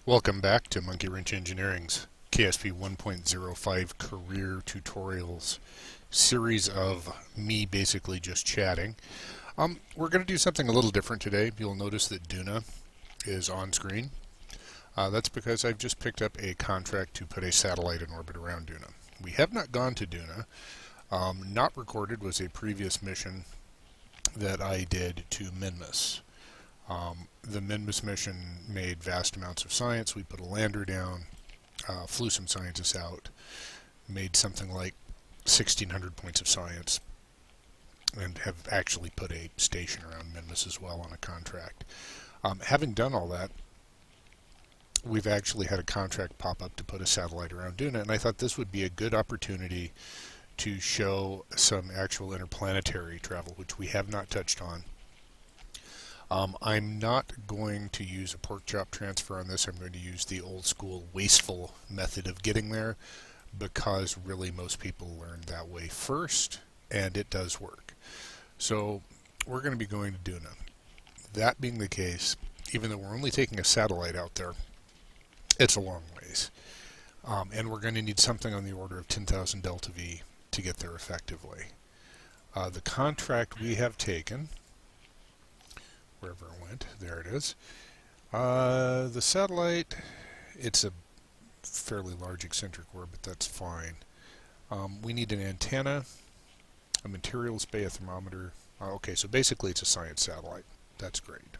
Welcome back to Monkey Wrench Engineering's KSP 1.05 career tutorials series of me basically just chatting. We're going to do something a little different today. You'll notice that Duna is on screen. That's because I've just picked up a contract to put a satellite in orbit around Duna. We have not gone to Duna. Not recorded was a previous mission that I did to Minmus. The Minmus mission made vast amounts of science. We put a lander down, flew some scientists out, made something like 1,600 points of science, and have actually put a station around Minmus as well on a contract. Having done all that, we've actually had a contract pop up to put a satellite around Duna, and I thought this would be a good opportunity to show some actual interplanetary travel, which we have not touched on. I'm not going to use a pork chop transfer on this. I'm going to use the old school wasteful method of getting there because really most people learned that way first, and it does work. So we're going to be going to Duna. That being the case, even though we're only taking a satellite out there, it's a long ways. And we're going to need something on the order of 10,000 delta V to get there effectively. The contract we have taken, wherever it went, there it is. The satellite, it's a fairly large eccentric orbit, that's fine. We need an antenna, a materials bay, a thermometer. Okay, so basically it's a science satellite. That's great.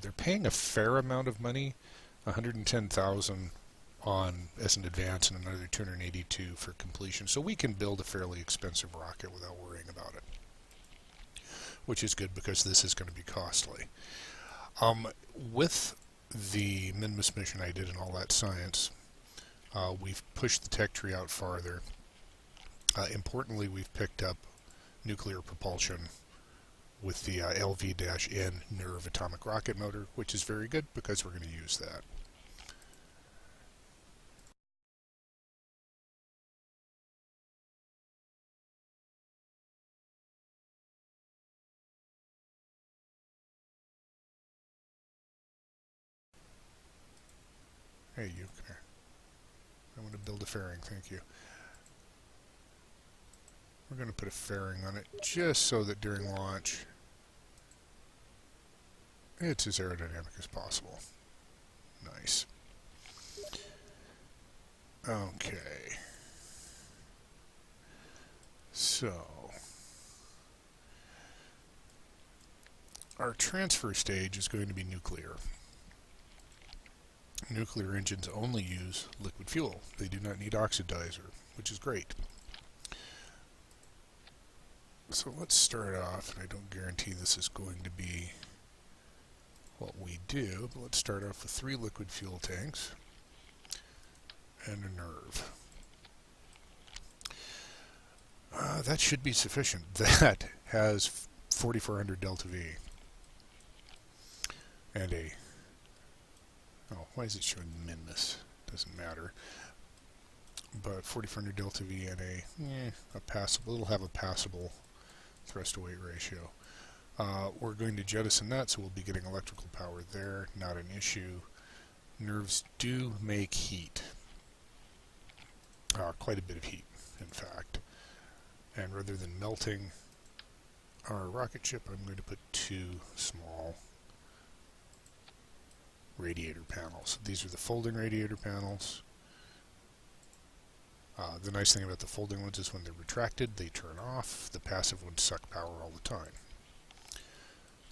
They're paying a fair amount of money, 110,000 on as an advance and another 282 for completion. So we can build a fairly expensive rocket without worrying about it, which is good because this is going to be costly. With the Minmus mission I did and all that science, we've pushed the tech tree out farther. Importantly, we've picked up nuclear propulsion with the LV-N NERV atomic rocket motor, which is very good because we're going to use that. Hey, you, come here. I want to build a fairing, thank you. We're going to put a fairing on it just so that during launch it's as aerodynamic as possible. Nice. Okay. So, our transfer stage is going to be nuclear. Nuclear engines only use liquid fuel. They do not need oxidizer, which is great. So let's start off, and I don't guarantee this is going to be what we do, but let's start off with 3 liquid fuel tanks and a NERV. That should be sufficient. That has 4,400 delta V and a... Oh, why is it showing Minmus? Doesn't matter. But 4,400 delta V and a passable. It'll have a passable thrust-to-weight ratio. We're going to jettison that, so we'll be getting electrical power there. Not an issue. NERVs do make heat. Quite a bit of heat, in fact. And rather than melting our rocket ship, I'm going to put 2 small radiator panels. These are the folding radiator panels. The nice thing about the folding ones is when they're retracted, they turn off. The passive ones suck power all the time.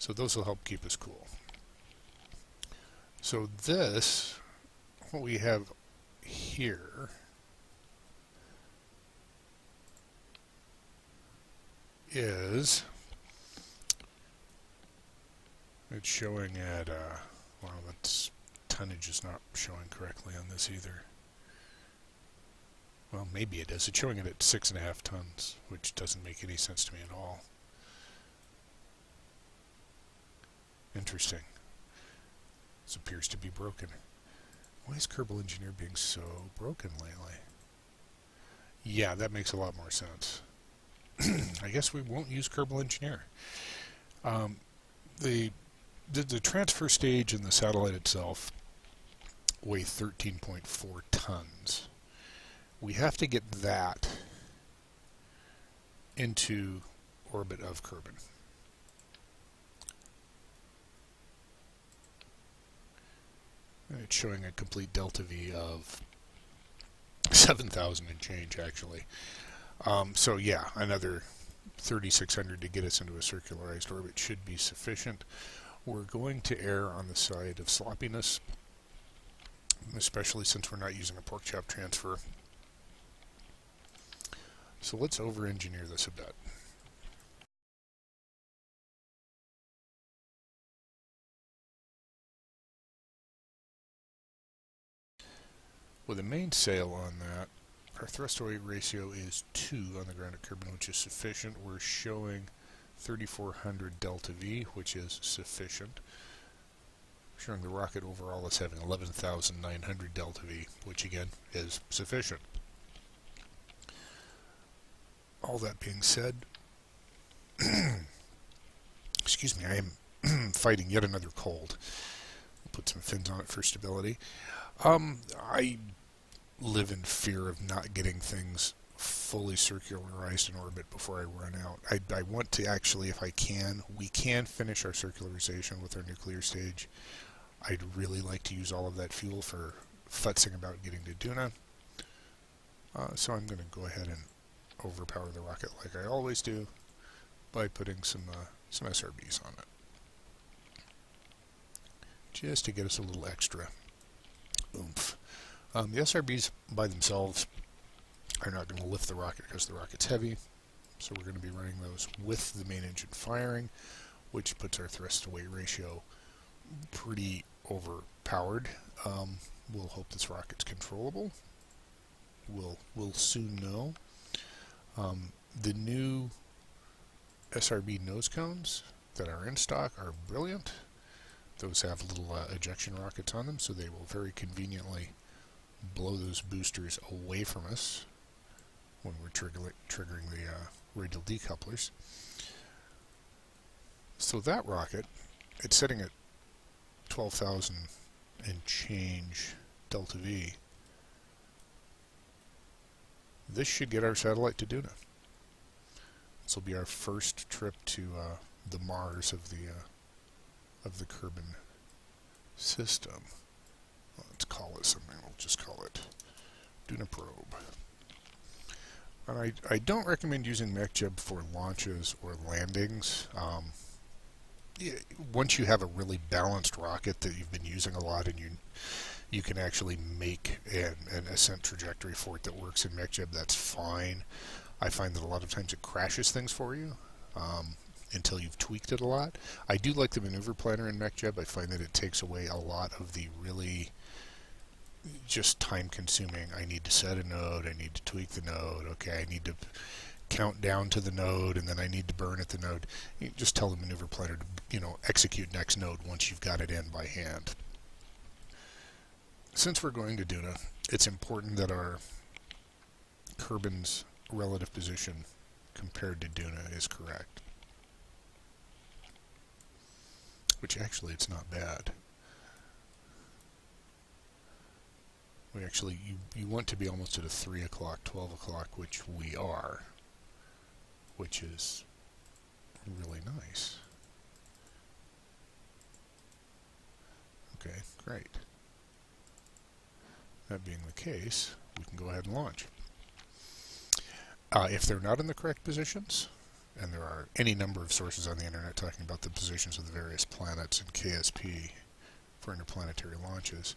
So those will help keep us cool. So this, what we have here, is, it's showing at, well, that's tonnage is not showing correctly on this either. Well, maybe it is. It's showing it at 6.5 tons, which doesn't make any sense to me at all. Interesting. This appears to be broken. Why is Kerbin Engineer being so broken lately? Yeah, that makes a lot more sense. I guess we won't use Kerbin Engineer. The transfer stage in the satellite itself weigh 13.4 tons. We have to get that into orbit of Kerbin. And it's showing a complete delta V of 7,000 and change, actually. So yeah, another 3,600 to get us into a circularized orbit should be sufficient. We're going to err on the side of sloppiness, especially since we're not using a pork chop transfer. So let's over-engineer this a bit. With a main sail on that, our thrust-to-weight ratio is 2 on the ground at Kerbin, which is sufficient. We're showing 3,400 delta V, which is sufficient. Showing the rocket overall is having 11,900 delta V, which again is sufficient. All that being said, excuse me, I am fighting yet another cold. I'll put some fins on it for stability. I live in fear of not getting things fully circularized in orbit before I run out. I want to actually, if I can, we can finish our circularization with our nuclear stage. I'd really like to use all of that fuel for futzing about getting to Duna. So I'm going to go ahead and overpower the rocket like I always do by putting some SRBs on it. Just to get us a little extra oomph. The SRBs by themselves are not going to lift the rocket because the rocket's heavy, so we're going to be running those with the main engine firing, which puts our thrust-to-weight ratio pretty overpowered. We'll hope this rocket's controllable. We'll soon know. The new SRB nose cones that are in stock are brilliant. Those have little ejection rockets on them, so they will very conveniently blow those boosters away from us when we're triggering the radial decouplers. So that rocket, it's sitting at 12,000 and change delta V. This should get our satellite to Duna. This will be our first trip to the Mars of the Kerbin system. Let's call it something. We'll just call it Duna Probe. And I don't recommend using MechJeb for launches or landings. Once you have a really balanced rocket that you've been using a lot, and you can actually make an ascent trajectory for it that works in MechJeb, that's fine. I find that a lot of times it crashes things for you until you've tweaked it a lot. I do like the maneuver planner in MechJeb. I find that it takes away a lot of the really just time-consuming, I need to set a node, I need to tweak the node, okay, I need to count down to the node, and then I need to burn at the node. You just tell the maneuver planner to, execute next node once you've got it in by hand. Since we're going to Duna, it's important that our Kerbin's relative position compared to Duna is correct. Which actually, it's not bad. We actually, you want to be almost at a 3 o'clock, 12 o'clock, which we are, which is really nice. Okay, great. That being the case, we can go ahead and launch. If they're not in the correct positions, and there are any number of sources on the internet talking about the positions of the various planets in KSP for interplanetary launches,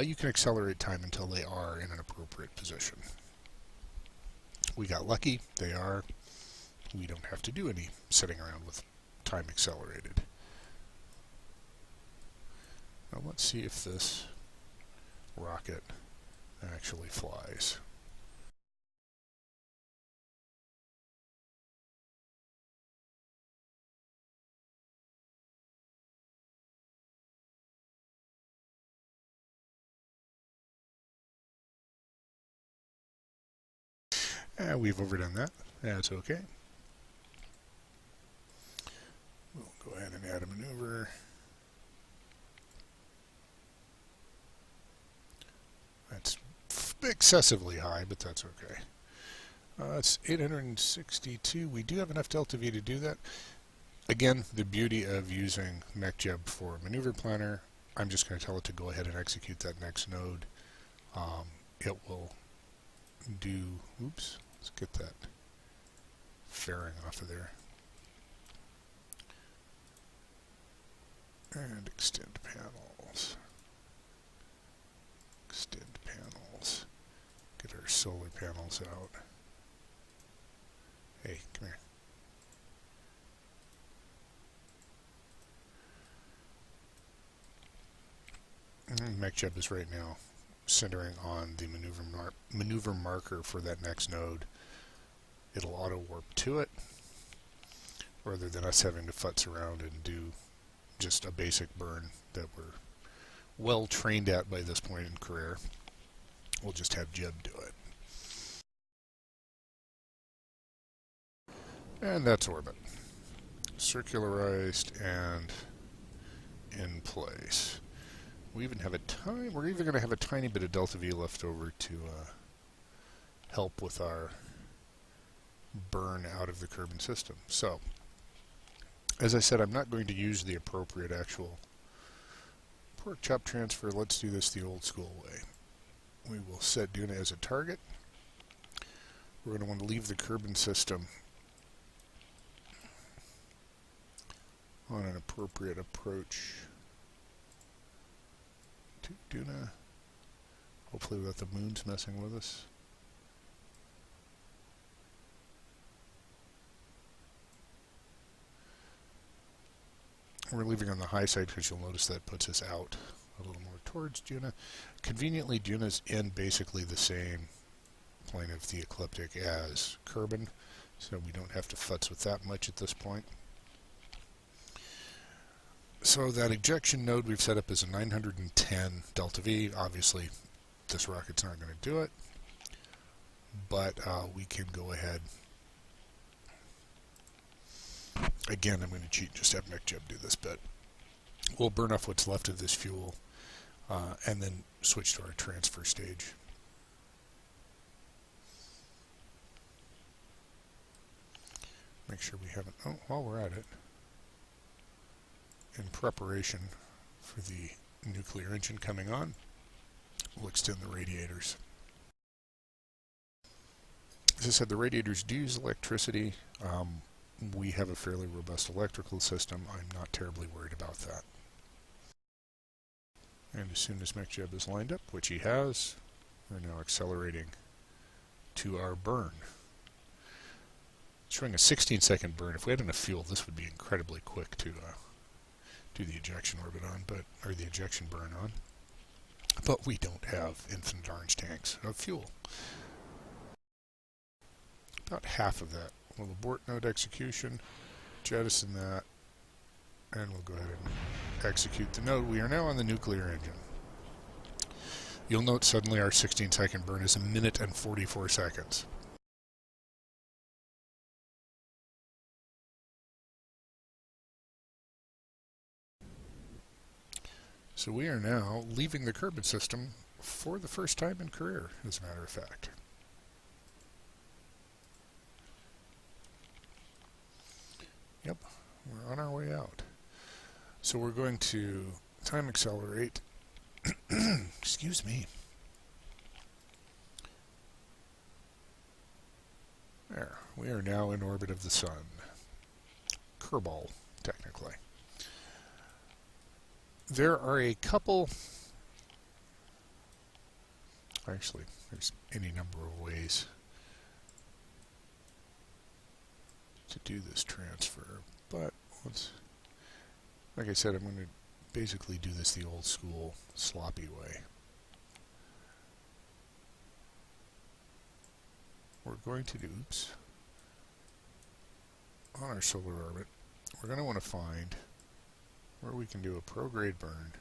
you can accelerate time until they are in an appropriate position. We got lucky, they are. We don't have to do any sitting around with time accelerated. Now let's see if this rocket actually flies. We've overdone that. That's okay. We'll go ahead and add a maneuver. excessively high, but that's okay. It's 862. We do have enough delta V to do that. Again, the beauty of using MechJeb for maneuver planner, I'm just going to tell it to go ahead and execute that next node. It will do, oops, let's get that fairing off of there. And extend panels. Extend panels. Get our solar panels out. Hey, come here. MechJeb is right now centering on the maneuver marker for that next node. It'll auto warp to it, rather than us having to futz around and do just a basic burn that we're well trained at by this point in career. We'll just have Jeb do it. And that's orbit. Circularized and in place. We're even going to have a tiny bit of delta V left over to help with our burn out of the Kerbin system. So, as I said, I'm not going to use the appropriate actual pork chop transfer. Let's do this the old school way. We will set Duna as a target. We're going to want to leave the Kerbin system on an appropriate approach to Duna. Hopefully without the moons messing with us. We're leaving on the high side because you'll notice that puts us out a little more towards Duna. Conveniently, Duna's in basically the same plane of the ecliptic as Kerbin, so we don't have to futz with that much at this point. So that ejection node we've set up is a 910 delta V. Obviously, this rocket's not going to do it, but we can go ahead. Again, I'm going to cheat, just have MechJeb do this bit. We'll burn off what's left of this fuel and then switch to our transfer stage. Make sure we haven't, oh, while we're at it, in preparation for the nuclear engine coming on, we'll extend the radiators. As I said, the radiators do use electricity. We have a fairly robust electrical system. I'm not terribly worried about that. And as soon as MechJeb is lined up, which he has, we're now accelerating to our burn. Showing a 16-second burn. If we had enough fuel, this would be incredibly quick to do the ejection orbit on, or the ejection burn on. But we don't have infinite orange tanks of fuel. About half of that. We'll abort node execution, jettison that, and we'll go ahead and execute the node. We are now on the nuclear engine. You'll note suddenly our 16-second burn is 1 minute and 44 seconds. So we are now leaving the Kerbin system for the first time in career, as a matter of fact. Yep, we're on our way out. So we're going to time accelerate. Excuse me. There, we are now in orbit of the sun. Kerbal, technically. There are a couple, actually, there's any number of ways to do this transfer, but like I said, I'm going to basically do this the old school sloppy way. We're going to do, on our solar orbit, we're going to want to find where we can do a prograde burn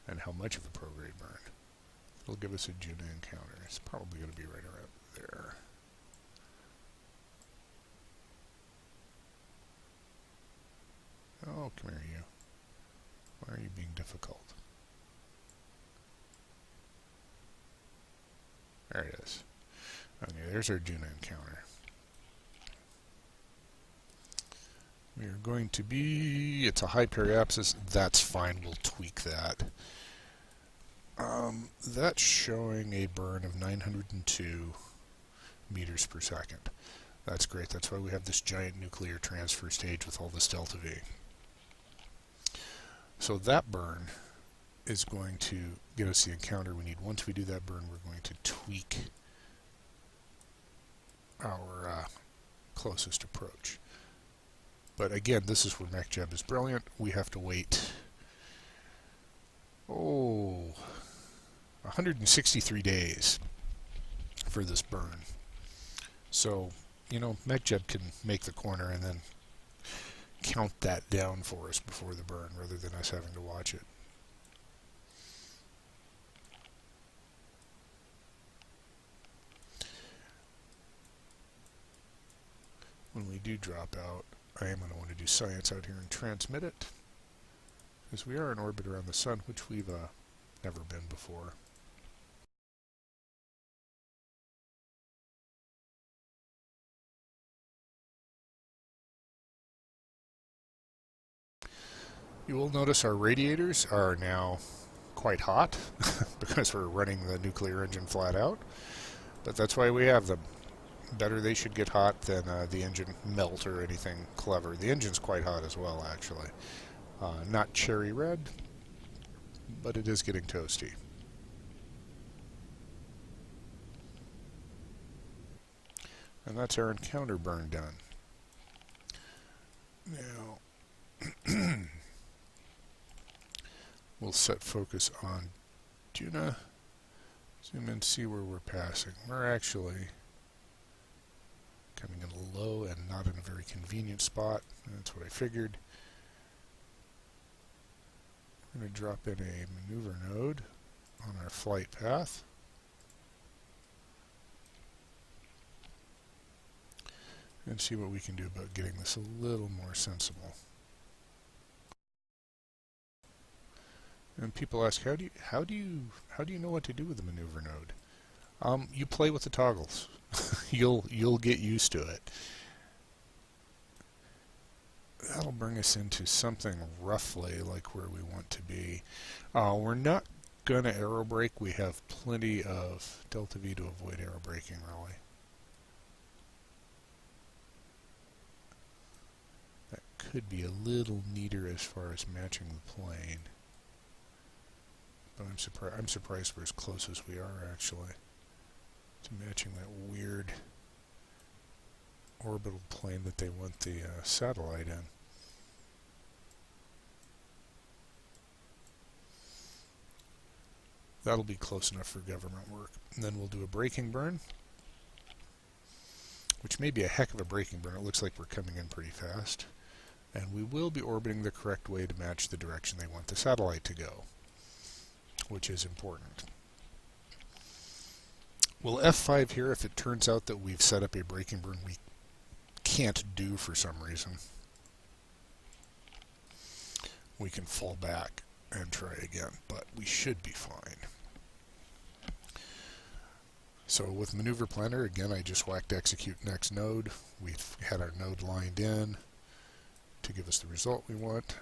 and how much of a prograde burn. It'll give us a Duna encounter. It's probably going to be right around there. Oh, come here, you. Why are you being difficult? there's our Duna encounter. We are going to be, it's a high periapsis, that's fine, we'll tweak that. That's showing a burn of 902 meters per second. That's great, that's why we have this giant nuclear transfer stage with all this delta V. So that burn is going to get us the encounter we need. Once we do that burn, we're going to tweak our closest approach. But again, this is where MechJeb is brilliant. We have to wait, 163 days for this burn. So, you know, MechJeb can make the corner and then count that down for us before the burn, rather than us having to watch it. When we do drop out, I am going to want to do science out here and transmit it, because we are in orbit around the Sun, which we've never been before. You will notice our radiators are now quite hot because we're running the nuclear engine flat out, but that's why we have them. Better they should get hot than the engine melt or anything clever. The engine's quite hot as well, actually. Not cherry red, but it is getting toasty. And that's our encounter burn done. Now, we'll set focus on Duna. Zoom in, see where we're passing. We're actually coming in a little low and not in a very convenient spot. That's what I figured. We're going to drop in a maneuver node on our flight path. And see what we can do about getting this a little more sensible. And people ask, how do you know what to do with the maneuver node? You play with the toggles. You'll get used to it. That'll bring us into something roughly like where we want to be. We're not going to aerobrake. We have plenty of delta V to avoid aerobraking, really. That could be a little neater as far as matching the plane. But I'm surprised we're as close as we are, actually, to matching that weird orbital plane that they want the satellite in. That'll be close enough for government work. And then we'll do a braking burn, which may be a heck of a braking burn. It looks like we're coming in pretty fast. And we will be orbiting the correct way to match the direction they want the satellite to go, which is important. We'll F5 here if it turns out that we've set up a braking burn we can't do for some reason. We can fall back and try again, but we should be fine. So with Maneuver Planner, again, I just whacked execute next node. We've had our node lined in to give us the result we want.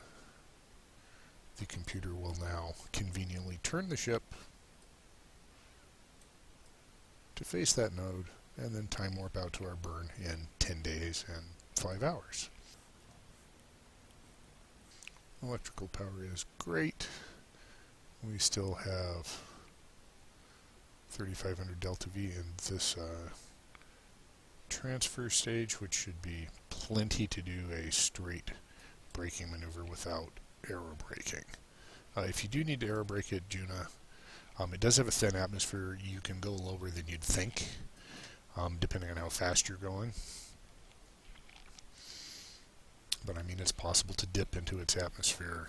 The computer will now conveniently turn the ship to face that node and then time warp out to our burn in 10 days and 5 hours. Electrical power is great. We still have 3,500 delta V in this transfer stage, which should be plenty to do a straight braking maneuver without aerobraking. If you do need to aerobrake at Duna, it does have a thin atmosphere. You can go lower than you'd think, depending on how fast you're going. But I mean, it's possible to dip into its atmosphere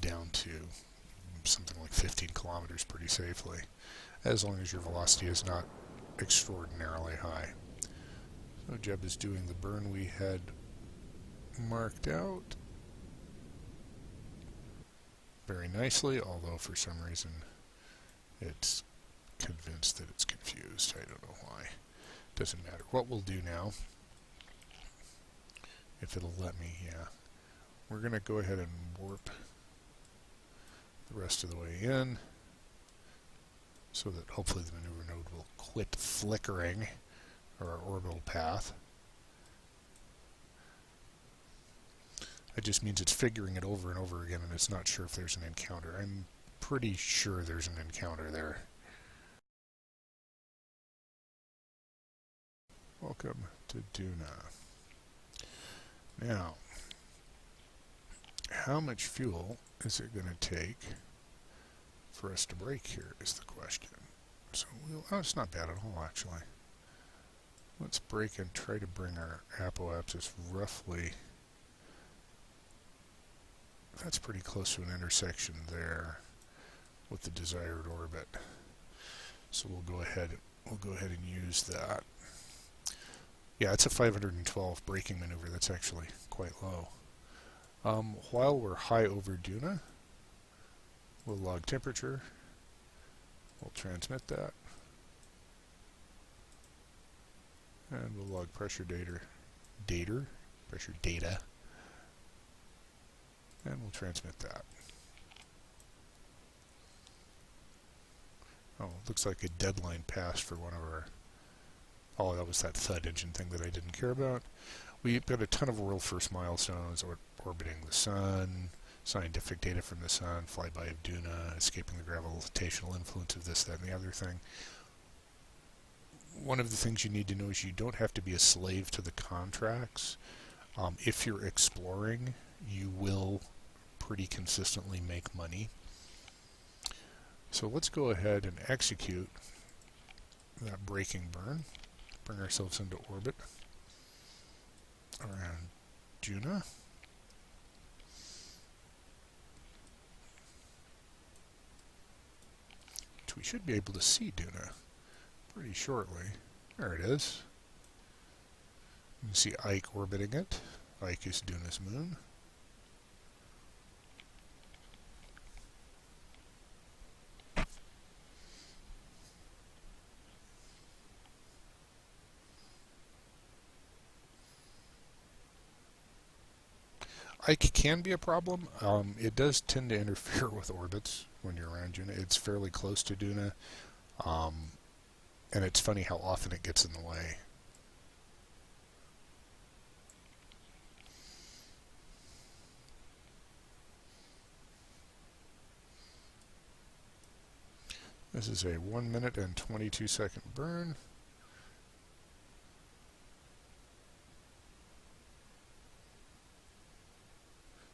down to something like 15 kilometers pretty safely, as long as your velocity is not extraordinarily high. So Jeb is doing the burn we had marked out very nicely, although for some reason it's convinced that it's confused. I don't know why. Doesn't matter. What we'll do now, if it'll let me, yeah, we're going to go ahead and warp the rest of the way in so that hopefully the maneuver node will quit flickering our orbital path. It just means it's figuring it over and over again and it's not sure if there's an encounter. I'm pretty sure there's an encounter there. Welcome to Duna. Now, how much fuel is it going to take for us to brake here is the question. So oh, it's not bad at all, actually. Let's brake and try to bring our apoapsis roughly. That's pretty close to an intersection there with the desired orbit. So we'll go ahead and use that. Yeah, it's a 512 braking maneuver. That's actually quite low. While we're high over Duna, we'll log temperature. We'll transmit that. And we'll log pressure data. Pressure data. And we'll transmit that. Oh, looks like a deadline passed for one of our... Oh, that was that thud engine thing that I didn't care about. We've got a ton of world first milestones, orbiting the sun, scientific data from the sun, flyby of Duna, escaping the gravitational influence of this, that, and the other thing. One of the things you need to know is you don't have to be a slave to the contracts. If you're exploring, you will pretty consistently make money. So let's go ahead and execute that braking burn. Bring ourselves into orbit around Duna. Which we should be able to see Duna pretty shortly. There it is. You can see Ike orbiting it. Ike is Duna's moon. Ike can be a problem. It does tend to interfere with orbits when you're around Duna. It's fairly close to Duna, and it's funny how often it gets in the way. This is a 1 minute and 22-second burn.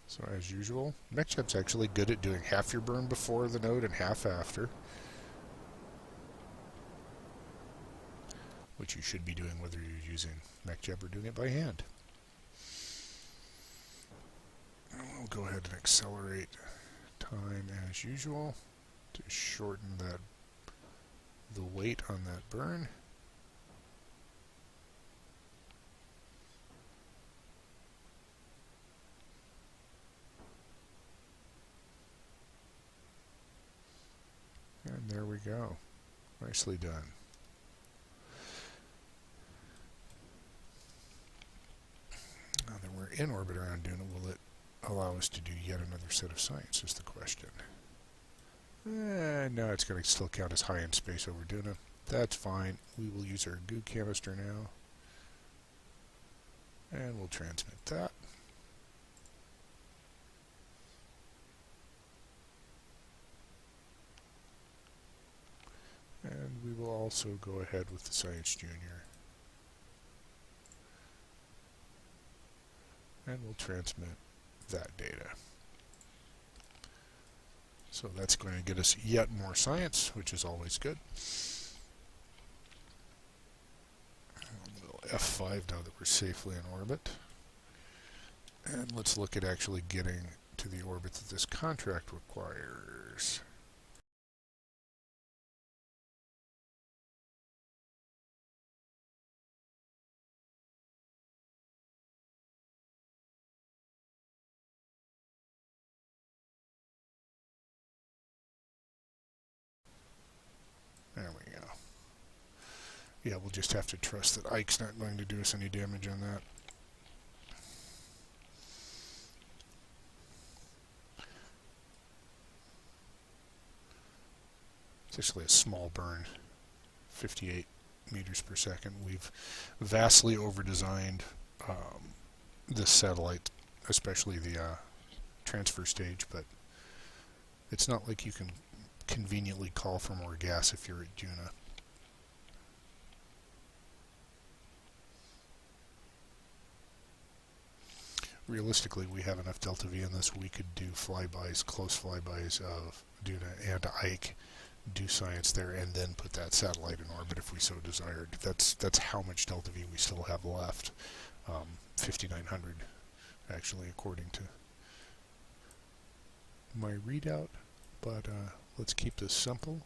So as usual, MechJet's actually good at doing half your burn before the node and half after, which you should be doing whether you're using MechJet or doing it by hand. And we'll go ahead and accelerate time as usual to shorten the weight on that burn. And there we go. Nicely done. Now that we're in orbit around Duna, will it allow us to do yet another set of science is the question. No, it's going to still count as high in space over Duna. That's fine. We will use our goo canister now. And we'll transmit that. And we will also go ahead with the Science Junior. And we'll transmit that data. So that's going to get us yet more science, which is always good. We'll F5 now that we're safely in orbit. And let's look at actually getting to the orbit that this contract requires. There we go. Yeah, we'll just have to trust that Ike's not going to do us any damage on that. It's actually a small burn, 58 meters per second. We've vastly over-designed this satellite, especially the transfer stage, but it's not like you can conveniently call for more gas if you're at Duna. Realistically, we have enough delta V in this. We could do flybys, close flybys of Duna and Ike, do science there, and then put that satellite in orbit if we so desired. That's how much delta V we still have left. 5,900, actually, according to my readout. But let's keep this simple.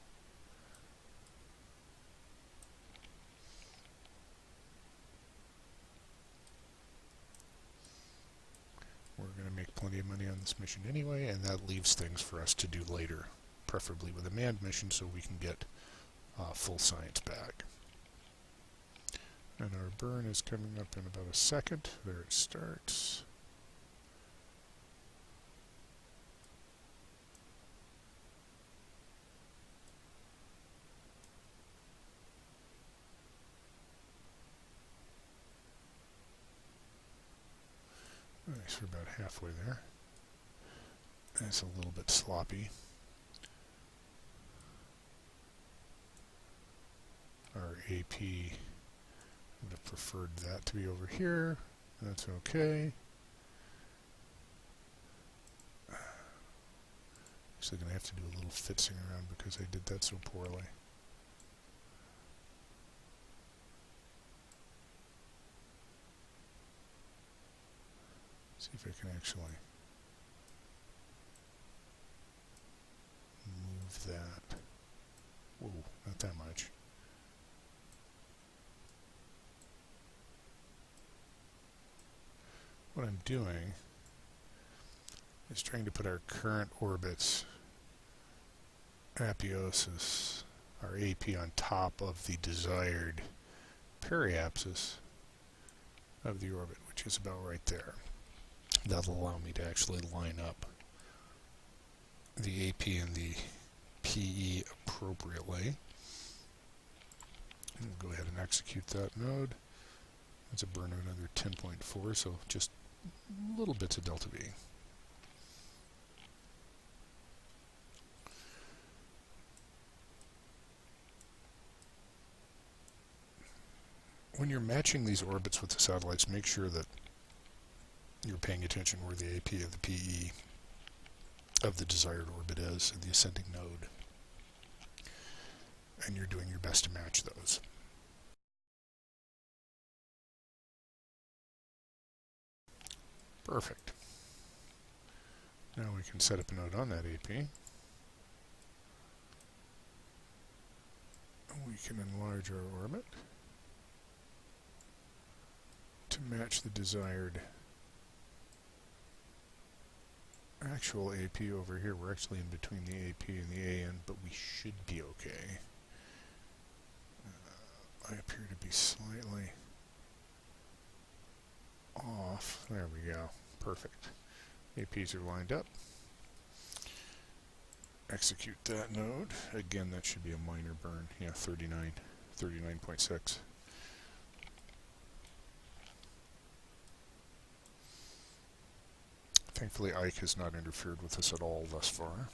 We're going to make plenty of money on this mission anyway, and that leaves things for us to do later, preferably with a manned mission so we can get full science back. And our burn is coming up in about a second. There it starts. Nice, we're about halfway there. It's a little bit sloppy. Our AP would have preferred that to be over here. That's okay. Actually going to have to do a little fitzing around because I did that so poorly. See if I can actually move that. Whoa, not that much. What I'm doing is trying to put our current orbits, apoapsis, our AP on top of the desired periapsis of the orbit, which is about right there. That'll allow me to actually line up the AP and the PE appropriately. And we'll go ahead and execute that node. That's a burn of another 10.4, so just little bits of delta V. When you're matching these orbits with the satellites, make sure that you're paying attention where the AP of the PE of the desired orbit is, the ascending node, and you're doing your best to match those. Perfect. Now we can set up a node on that AP. We can enlarge our orbit to match the desired actual AP over here. We're actually in between the AP and the AN, but we should be okay. I appear to be slightly off. There we go. Perfect. APs are lined up. Execute that node. Again, that should be a minor burn. Yeah, 39.6. Thankfully, Ike has not interfered with us at all thus far.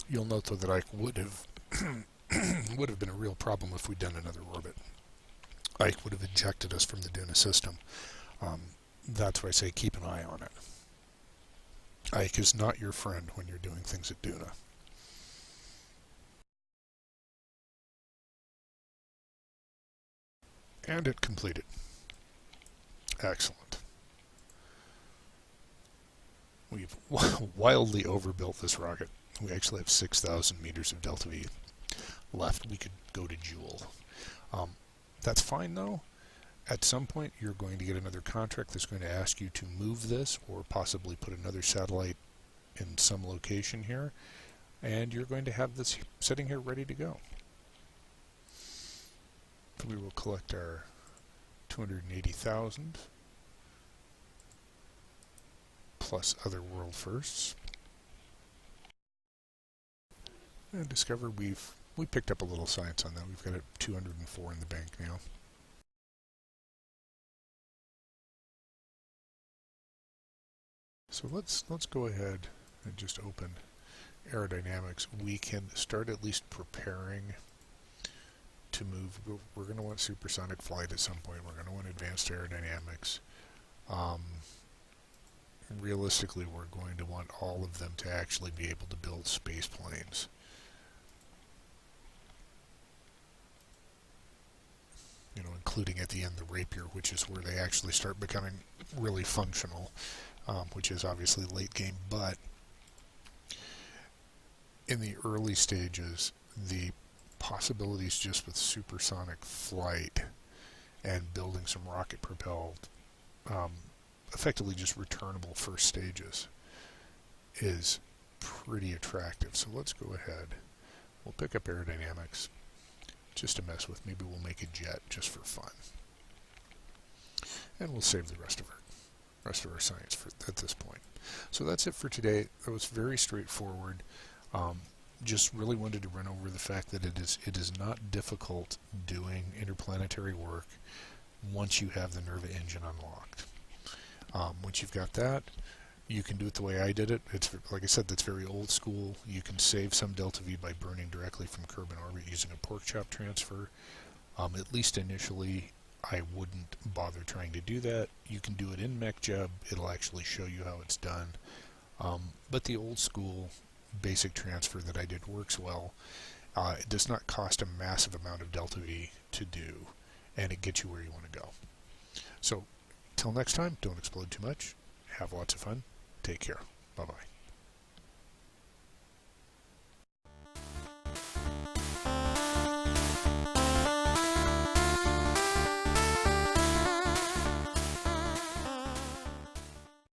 You'll note, though, that Ike would have would have been a real problem if we'd done another orbit. Ike would have ejected us from the Duna system. That's why I say keep an eye on it. Ike is not your friend when you're doing things at Duna. And it completed. Excellent. We've wildly overbuilt this rocket. We actually have 6,000 meters of delta V left. We could go to Joule. That's fine, though. At some point, you're going to get another contract that's going to ask you to move this or possibly put another satellite in some location here. and you're going to have this sitting here ready to go. We will collect our 280,000 plus other world firsts, and discover we picked up a little science on that. We've got a 204 in the bank now. So let's go ahead and just open aerodynamics. We can start at least preparing to move. We're going to want supersonic flight at some point. We're going to want advanced aerodynamics. Realistically, we're going to want all of them to actually be able to build space planes. You know, including at the end the Rapier, which is where they actually start becoming really functional, which is obviously late game. But in the early stages, the possibilities just with supersonic flight and building some rocket-propelled, effectively just returnable first stages is pretty attractive. So let's go ahead. We'll pick up aerodynamics just to mess with. Maybe we'll make a jet just for fun. And we'll save the rest of our science at this point. So that's it for today. That was very straightforward. Just really wanted to run over the fact that it is not difficult doing interplanetary work once you have the Nerva engine unlocked. Once you've got that, you can do it the way I did it. It's, like I said, that's very old school. You can save some delta V by burning directly from Kerbin orbit using a pork chop transfer. At least initially, I wouldn't bother trying to do that. You can do it in MechJeb. It'll actually show you how it's done. But the old school basic transfer that I did works well. It does not cost a massive amount of delta V to do, and it gets you where you want to go. So, till next time, don't explode too much. Have lots of fun. Take care. Bye-bye.